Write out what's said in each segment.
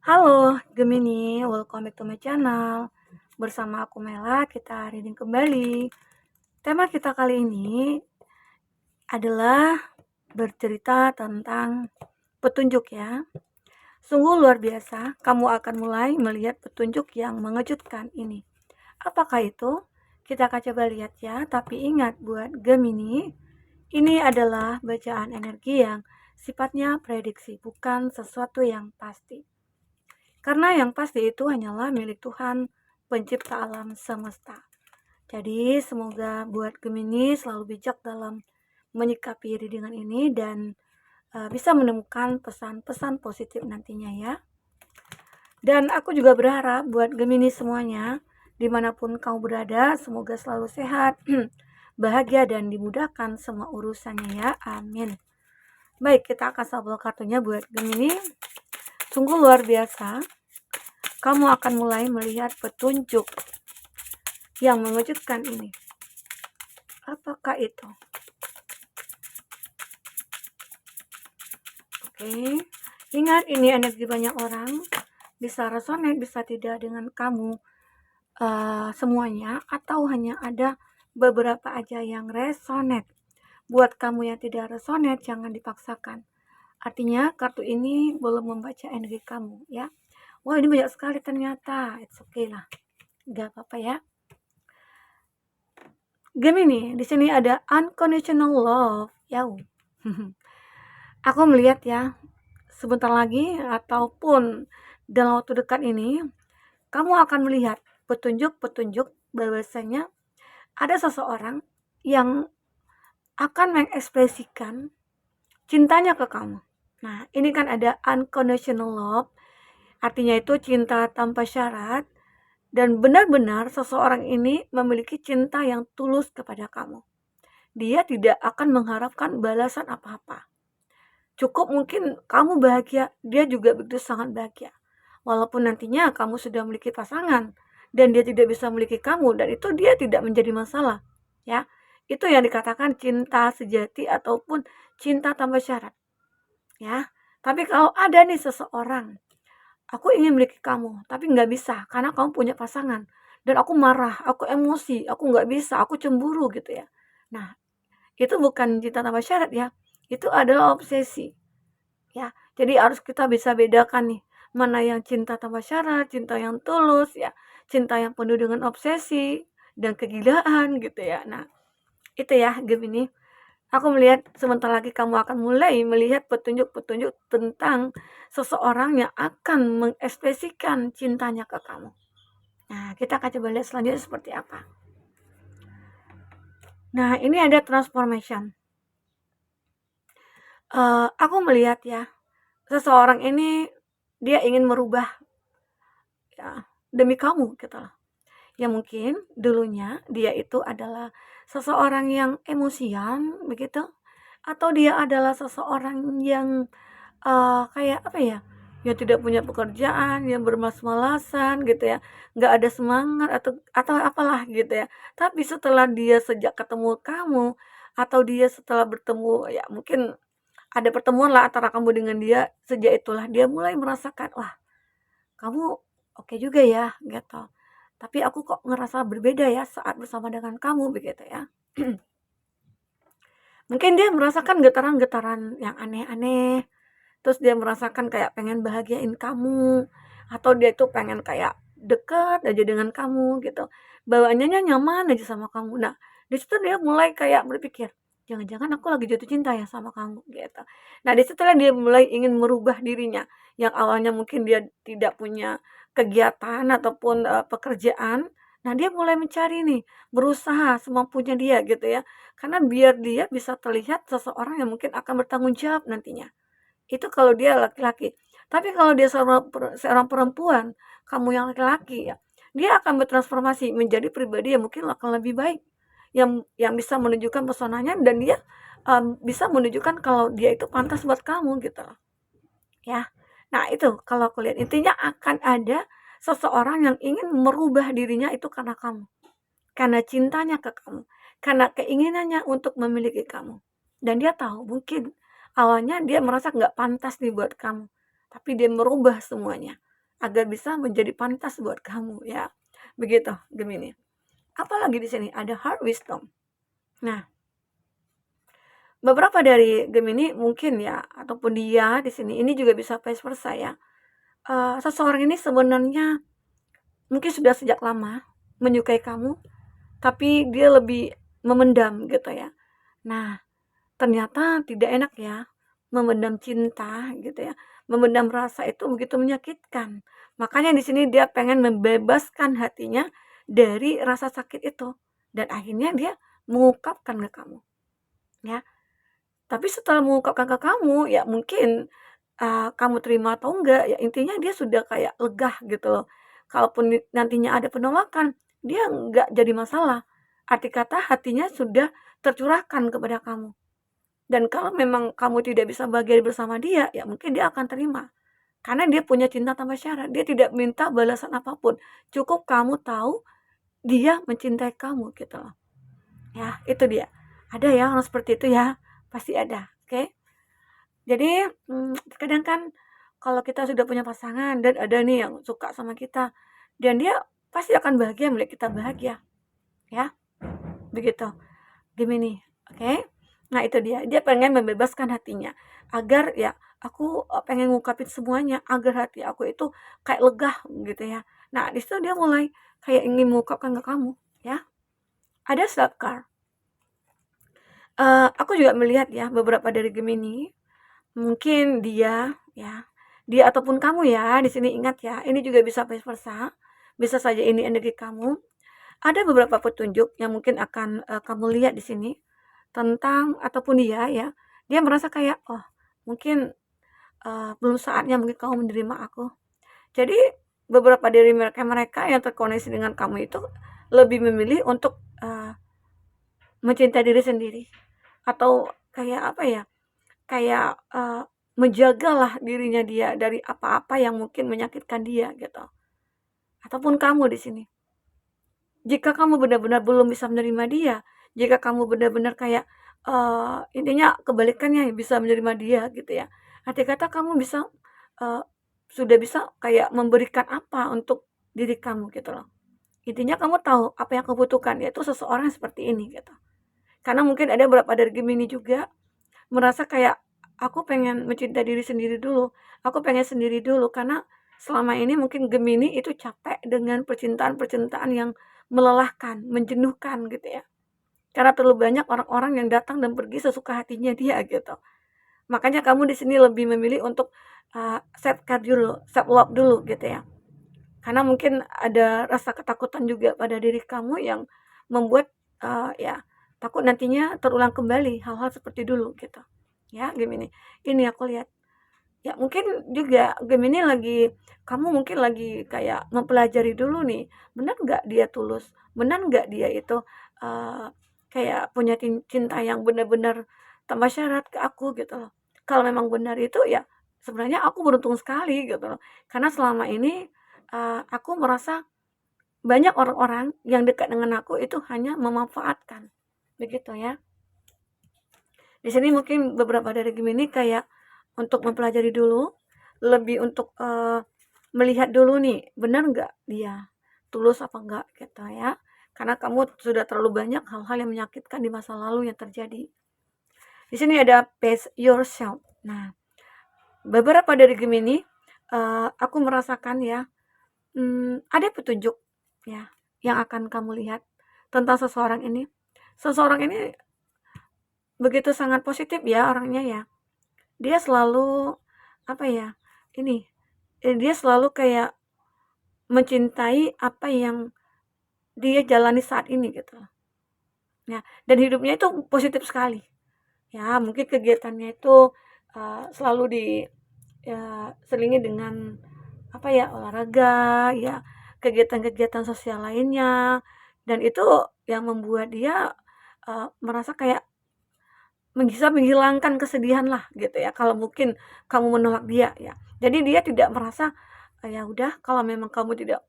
Halo Gemini, welcome back to my channel. Bersama aku Mela, kita reading kembali. Tema kita kali ini adalah bercerita tentang petunjuk ya. Sungguh luar biasa, kamu akan mulai melihat petunjuk yang mengejutkan ini. Apakah itu? Kita akan coba lihat ya, tapi ingat buat Gemini, ini adalah bacaan energi yang sifatnya prediksi, bukan sesuatu yang pasti. Karena yang pasti itu hanyalah milik Tuhan, pencipta alam semesta. Jadi semoga buat Gemini selalu bijak dalam menyikapi readingan ini dan bisa menemukan pesan-pesan positif nantinya ya. Dan aku juga berharap buat Gemini semuanya, dimanapun kamu berada, semoga selalu sehat, bahagia dan dimudahkan semua urusannya ya. Amin. Baik, kita akan shuffle kartunya buat Gemini. Sungguh luar biasa. Kamu akan mulai melihat petunjuk yang mengejutkan ini. Apakah itu? Oke, ingat ini energi banyak orang. Bisa resonate, bisa tidak dengan kamu semuanya, atau hanya ada beberapa aja yang resonate. Buat kamu yang tidak resonate, jangan dipaksakan. Artinya kartu ini belum membaca energi kamu ya. Wah, ini banyak sekali ternyata. It's okay lah. Gak apa-apa ya. Gemini, di sini ada unconditional love. Ya. Aku melihat ya, sebentar lagi ataupun dalam waktu dekat ini, kamu akan melihat petunjuk-petunjuk bahwasanya ada seseorang yang akan mengekspresikan cintanya ke kamu. Nah, ini kan ada unconditional love, artinya itu cinta tanpa syarat, dan benar-benar seseorang ini memiliki cinta yang tulus kepada kamu. Dia tidak akan mengharapkan balasan apa-apa. Cukup mungkin kamu bahagia, dia juga begitu sangat bahagia. Walaupun nantinya kamu sudah memiliki pasangan, dan dia tidak bisa memiliki kamu, dan itu dia tidak menjadi masalah. Ya, itu yang dikatakan cinta sejati ataupun cinta tanpa syarat. Ya, tapi kalau ada nih seseorang, aku ingin memiliki kamu, tapi nggak bisa karena kamu punya pasangan. Dan aku marah, aku emosi, aku nggak bisa, aku cemburu gitu ya. Nah, itu bukan cinta tanpa syarat ya. Itu adalah obsesi. Ya, jadi harus kita bisa bedakan nih, mana yang cinta tanpa syarat, cinta yang tulus ya, cinta yang penuh dengan obsesi dan kegilaan gitu ya. Nah, itu ya Gemini. Aku melihat sebentar lagi kamu akan mulai melihat petunjuk-petunjuk tentang seseorang yang akan mengekspresikan cintanya ke kamu. Nah, kita akan coba lihat selanjutnya seperti apa. Nah, ini ada transformation. Aku melihat ya, seseorang ini dia ingin merubah ya, demi kamu gitu loh. Ya mungkin dulunya dia itu adalah seseorang yang emosian begitu, atau dia adalah seseorang yang kayak apa ya, yang tidak punya pekerjaan, yang bermalas-malasan gitu ya, nggak ada semangat atau apalah gitu ya. Tapi setelah dia sejak ketemu kamu, atau dia setelah bertemu ya mungkin ada pertemuan lah antara kamu dengan dia, sejak itulah dia mulai merasakan, wah kamu oke juga ya gitu. Tapi aku kok ngerasa berbeda ya saat bersama dengan kamu begitu ya. Mungkin dia merasakan getaran-getaran yang aneh-aneh, terus dia merasakan kayak pengen bahagiain kamu, atau dia tuh pengen kayak deket aja dengan kamu gitu, bawaannya nyaman aja sama kamu. Nah, di situ dia mulai kayak berpikir, jangan-jangan aku lagi jatuh cinta ya sama kamu gitu. Nah, di situlah dia mulai ingin merubah dirinya, yang awalnya mungkin dia tidak punya kegiatan ataupun pekerjaan. Nah, dia mulai mencari nih, berusaha semampunya dia gitu ya, karena biar dia bisa terlihat seseorang yang mungkin akan bertanggung jawab nantinya. Itu kalau dia laki-laki. Tapi kalau dia seorang perempuan, kamu yang laki-laki ya, dia akan bertransformasi menjadi pribadi yang mungkin akan lebih baik, yang bisa menunjukkan pesonanya, dan dia bisa menunjukkan kalau dia itu pantas buat kamu gitu loh, ya. Nah itu kalau aku lihat intinya akan ada seseorang yang ingin merubah dirinya itu karena kamu, karena cintanya ke kamu, karena keinginannya untuk memiliki kamu. Dan dia tahu mungkin awalnya dia merasa nggak pantas nih buat kamu, tapi dia merubah semuanya. agar bisa menjadi pantas buat kamu ya. Begitu Gemini. Apalagi di sini ada heart wisdom. Nah, beberapa dari Gemini mungkin ya ataupun dia di sini ini juga bisa vice versa ya. Seseorang ini sebenarnya mungkin sudah sejak lama menyukai kamu, tapi dia lebih memendam gitu ya. Nah, ternyata tidak enak ya memendam cinta gitu ya. Memendam rasa itu begitu menyakitkan. Makanya di sini dia pengen membebaskan hatinya dari rasa sakit itu dan akhirnya dia mengungkapkan ke kamu ya. Tapi setelah mengungkapkan ke kamu ya mungkin kamu terima atau enggak, ya intinya dia sudah kayak lega gitu loh. Kalaupun nantinya ada penolakan, dia enggak jadi masalah. Arti kata hatinya sudah tercurahkan kepada kamu. Dan kalau memang kamu tidak bisa bahagia bersama dia, ya mungkin dia akan terima. Karena dia punya cinta tanpa syarat. Dia tidak minta balasan apapun. Cukup kamu tahu dia mencintai kamu gitu loh. Ya, itu dia. Ada ya orang seperti itu ya. Pasti ada. Oke. Jadi, kadang kan kalau kita sudah punya pasangan dan ada nih yang suka sama kita, dan dia pasti akan bahagia melihat kita bahagia, ya, begitu. Gemini, oke? Nah itu dia pengen membebaskan hatinya, agar ya aku, pengen ngungkapin semuanya agar hati aku itu kayak lega gitu ya. Nah di situ dia mulai kayak ingin mengungkapkan ke kamu, ya. Ada self card. Aku juga melihat ya beberapa dari Gemini. Mungkin dia ataupun kamu ya, di sini ingat ya, ini juga bisa vice versa, bisa saja ini energi kamu. Ada beberapa petunjuk yang mungkin akan, kamu lihat di sini, tentang ataupun dia ya, dia merasa kayak, "Oh mungkin, belum saatnya mungkin kamu menerima aku." Jadi beberapa dari mereka-mereka yang terkoneksi dengan kamu itu, lebih memilih untuk, mencintai diri sendiri, atau kayak apa ya, kayak, menjagalah dirinya dia dari apa-apa yang mungkin menyakitkan dia gitu. Ataupun kamu di sini. Jika kamu benar-benar belum bisa menerima dia, jika kamu benar-benar kayak, intinya kebalikannya bisa menerima dia gitu ya. Arti kata kamu bisa, eee, sudah bisa kayak memberikan apa untuk diri kamu gitu loh. Intinya kamu tahu apa yang kamu butuhkan, yaitu seseorang seperti ini gitu. Karena mungkin ada beberapa dari Gemini juga merasa kayak, "Aku pengen mencintai diri sendiri dulu, aku pengen sendiri dulu." Karena selama ini mungkin Gemini itu capek dengan percintaan-percintaan yang melelahkan, menjenuhkan gitu ya. Karena terlalu banyak orang-orang yang datang dan pergi sesuka hatinya dia gitu. Makanya kamu di sini lebih memilih untuk, self care dulu, self love dulu gitu ya. Karena mungkin ada rasa ketakutan juga pada diri kamu yang membuat, ya takut nantinya terulang kembali hal-hal seperti dulu gitu, ya Gemini. Ini aku lihat. Ya mungkin juga Gemini lagi kamu mungkin lagi kayak mempelajari dulu nih, benar nggak dia tulus? Benar nggak dia itu, eee, kayak punya cinta yang benar-benar tanpa syarat ke aku gitu loh. Kalau memang benar itu ya sebenarnya aku beruntung sekali gitu loh. Karena selama ini, aku merasa banyak orang-orang yang dekat dengan aku itu hanya memanfaatkan, begitu ya. Di sini mungkin beberapa dari Gemini kayak untuk mempelajari dulu, lebih untuk, melihat dulu nih, benar nggak dia tulus apa enggak gitu ya. Karena kamu sudah terlalu banyak hal-hal yang menyakitkan di masa lalu yang terjadi. Di sini ada pace yourself. Nah, beberapa dari Gemini, aku merasakan ya, ada petunjuk ya yang akan kamu lihat tentang seseorang ini. Seseorang ini begitu sangat positif ya orangnya ya. Dia selalu, apa ya, ini, dia selalu kayak mencintai apa yang dia jalani saat ini gitu. Ya, dan hidupnya itu positif sekali. Ya, mungkin kegiatannya itu, selalu selingi dengan, apa ya, olahraga, ya, kegiatan-kegiatan sosial lainnya, dan itu yang membuat dia, merasa kayak bisa menghilangkan kesedihan lah gitu ya, kalau mungkin kamu menolak dia ya. Jadi dia tidak merasa, ya udah kalau memang kamu tidak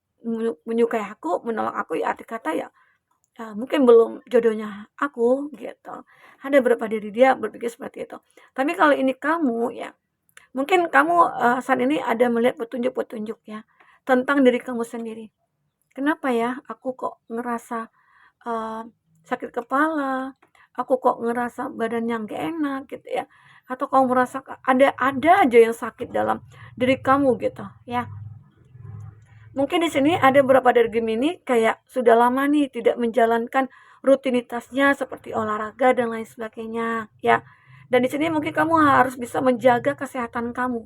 menyukai aku, menolak aku ya arti kata ya, mungkin belum jodohnya aku gitu. Ada beberapa dari dia berpikir seperti itu. Tapi kalau ini kamu ya, mungkin kamu, saat ini ada melihat petunjuk-petunjuk ya. tentang diri kamu sendiri. Kenapa ya aku kok ngerasa eee, sakit kepala, aku kok ngerasa badannya nggak enak gitu ya, atau kamu merasa ada aja yang sakit dalam diri kamu gitu ya. Mungkin di sini ada beberapa dari Gemini kayak sudah lama nih tidak menjalankan rutinitasnya seperti olahraga dan lain sebagainya ya. Dan di sini mungkin kamu harus bisa menjaga kesehatan kamu.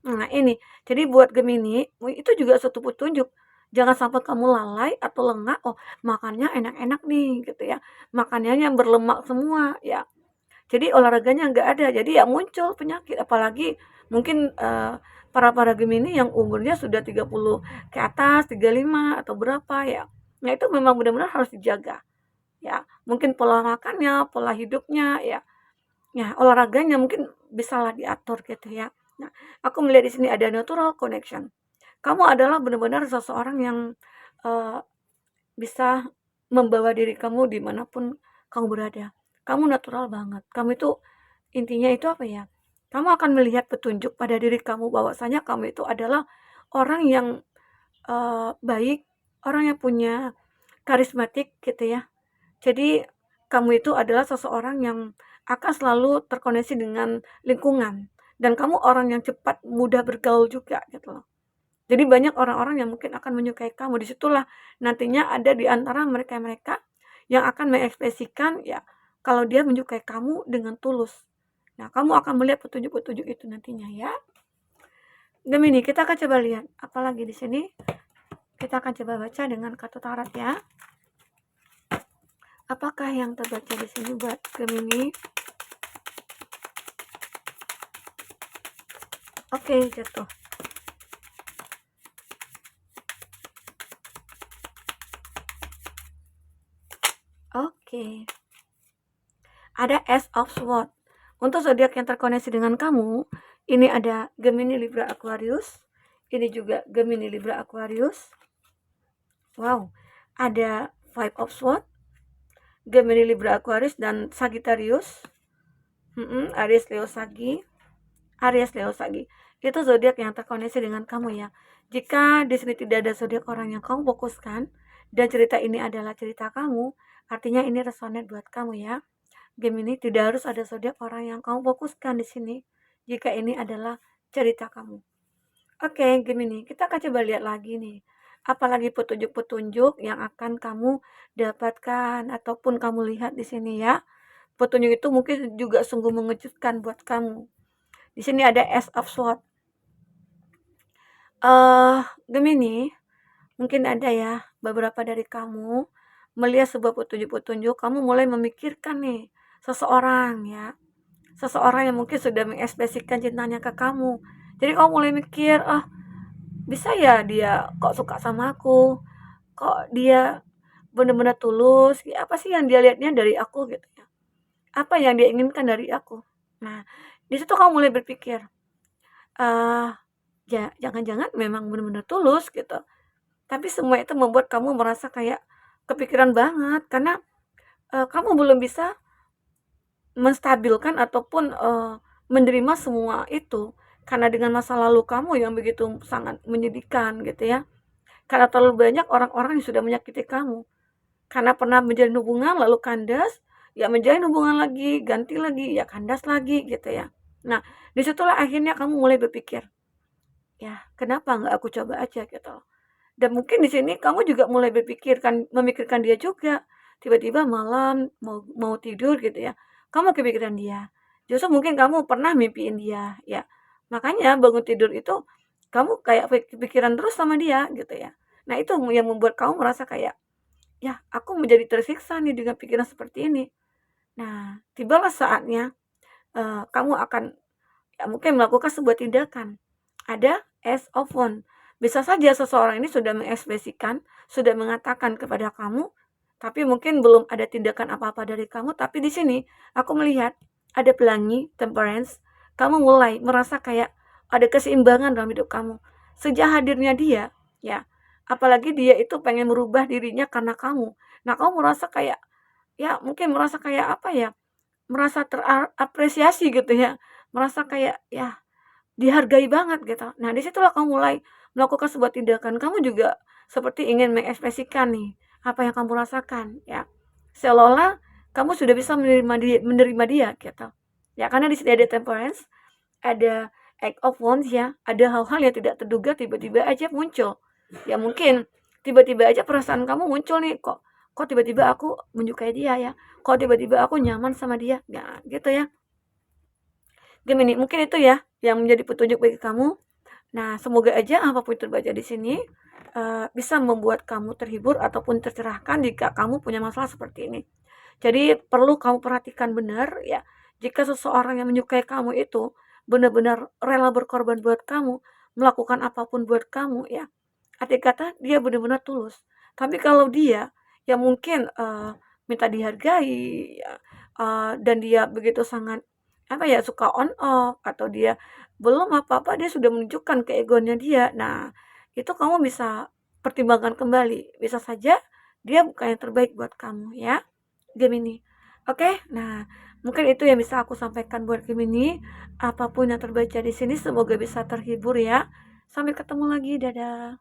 Nah ini, jadi buat Gemini, itu juga suatu petunjuk. Jangan sampai kamu lalai atau lengah, oh makannya enak-enak nih gitu ya. Makannya yang berlemak semua ya. Jadi olahraganya nggak ada, jadi ya muncul penyakit. Apalagi mungkin para Gemini yang umurnya sudah 30 ke atas, 35 atau berapa ya. Nah itu memang benar-benar harus dijaga ya. Mungkin pola makannya, pola hidupnya ya. Ya, olahraganya mungkin bisalah diatur gitu ya. Nah, aku melihat di sini ada natural connection. Kamu adalah benar-benar seseorang yang eee, bisa membawa diri kamu dimanapun kamu berada. Kamu natural banget. Kamu itu intinya itu apa ya, kamu akan melihat petunjuk pada diri kamu bahwasanya kamu itu adalah orang yang baik, orang yang punya karismatik gitu ya. Jadi kamu itu adalah seseorang yang akan selalu terkoneksi dengan lingkungan dan kamu orang yang cepat mudah bergaul juga gitu loh. Jadi banyak orang-orang yang mungkin akan menyukai kamu. Disitulah nantinya ada di antara mereka-mereka yang akan mengekspresikan ya kalau dia menyukai kamu dengan tulus. Nah, kamu akan melihat petunjuk-petunjuk itu nantinya ya. Gemini, kita akan coba lihat apalagi di sini. Kita akan coba baca dengan kartu tarot ya. Apakah yang terbaca di sini buat Gemini? Oke, jatuh. Oke. Ada Ace of Swords. Untuk zodiak yang terkoneksi dengan kamu, ini ada Gemini, Libra, Aquarius. Ini juga Gemini, Libra, Aquarius. Wow, ada Five of Swords, Gemini, Libra, Aquarius, dan Sagittarius. Aries, Leo, Sagi. Aries, Leo, Sagi. Itu zodiak yang terkoneksi dengan kamu ya. Jika di sini tidak ada zodiak orang yang kamu fokuskan dan cerita ini adalah cerita kamu, artinya ini resonate buat kamu ya. Gemini, tidak harus ada zodiak orang yang kamu fokuskan di sini jika ini adalah cerita kamu. Oke, Gemini, kita akan coba lihat lagi nih. Apalagi petunjuk-petunjuk yang akan kamu dapatkan ataupun kamu lihat di sini ya. Petunjuk itu mungkin juga sungguh mengejutkan buat kamu. Di sini ada Ace of Swords. Gemini, mungkin ada ya beberapa dari kamu melihat sebuah petunjuk-petunjuk, kamu mulai memikirkan nih seseorang ya. Seseorang yang mungkin sudah mengekspresikan cintanya ke kamu. Jadi kamu mulai mikir, "Oh, bisa ya dia kok suka sama aku? Kok dia benar-benar tulus? Ya, apa sih yang dia lihatnya dari aku gitu ya? Apa yang dia inginkan dari aku?" Nah, di situ kamu mulai berpikir, eh jangan-jangan memang benar-benar tulus gitu. Tapi semua itu membuat kamu merasa kayak kepikiran banget karena kamu belum bisa menstabilkan ataupun menerima semua itu karena dengan masa lalu kamu yang begitu sangat menyedihkan gitu ya. Karena terlalu banyak orang-orang yang sudah menyakiti kamu. Karena pernah menjalin hubungan lalu kandas, ya menjalin hubungan lagi, ganti lagi, ya kandas lagi gitu ya. Nah, disitulah akhirnya kamu mulai berpikir, ya kenapa nggak aku coba aja gitu. Dan mungkin di sini kamu juga mulai memikirkan dia juga. Tiba-tiba malam mau mau tidur gitu ya, kamu kepikiran dia. Justru mungkin kamu pernah mimpiin dia, ya. Makanya bangun tidur itu kamu kayak kepikiran terus sama dia gitu ya. Nah, itu yang membuat kamu merasa kayak, "Ya, aku menjadi tersiksa nih dengan pikiran seperti ini." Nah, tibalah saatnya kamu akan ya mungkin melakukan sebuah tindakan. Ada Ace of Wands. Bisa saja seseorang ini sudah mengekspresikan, sudah mengatakan kepada kamu, tapi mungkin belum ada tindakan apa-apa dari kamu. Tapi di sini aku melihat ada pelangi, temperance. Kamu mulai merasa kayak ada keseimbangan dalam hidup kamu. Sejak hadirnya dia, ya, apalagi dia itu pengen merubah dirinya karena kamu. Nah, kamu merasa kayak, ya mungkin merasa kayak apa ya, merasa terapresiasi gitu ya, merasa kayak, ya dihargai banget gitu. Nah, disitulah kamu mulai melakukan sebuah tindakan, kamu juga seperti ingin mengekspresikan nih apa yang kamu rasakan ya. Seolah-olah kamu sudah bisa menerima dia gitu. Ya karena di sini ada temperance, ada act of wounds ya, ada hal-hal yang tidak terduga tiba-tiba aja muncul. Ya mungkin tiba-tiba aja perasaan kamu muncul nih, kok tiba-tiba aku menyukai dia ya, kok tiba-tiba aku nyaman sama dia, ya gitu ya. Gemini, mungkin itu ya yang menjadi petunjuk bagi kamu. Nah, semoga aja apapun yang terbaca di sini bisa membuat kamu terhibur ataupun tercerahkan jika kamu punya masalah seperti ini. Jadi perlu kamu perhatikan benar ya, jika seseorang yang menyukai kamu itu benar-benar rela berkorban buat kamu, melakukan apapun buat kamu ya, arti kata dia benar-benar tulus. Tapi kalau dia yang mungkin minta dihargai ya, dan dia begitu sangat apa ya, suka on off atau dia belum apa-apa dia sudah menunjukkan keegonya dia. Nah, itu kamu bisa pertimbangkan kembali. Bisa saja dia bukan yang terbaik buat kamu ya, Gemini. Oke, nah mungkin itu yang bisa aku sampaikan buat Gemini. Apapun yang terbaca di sini semoga bisa terhibur ya. Sampai ketemu lagi, dadah.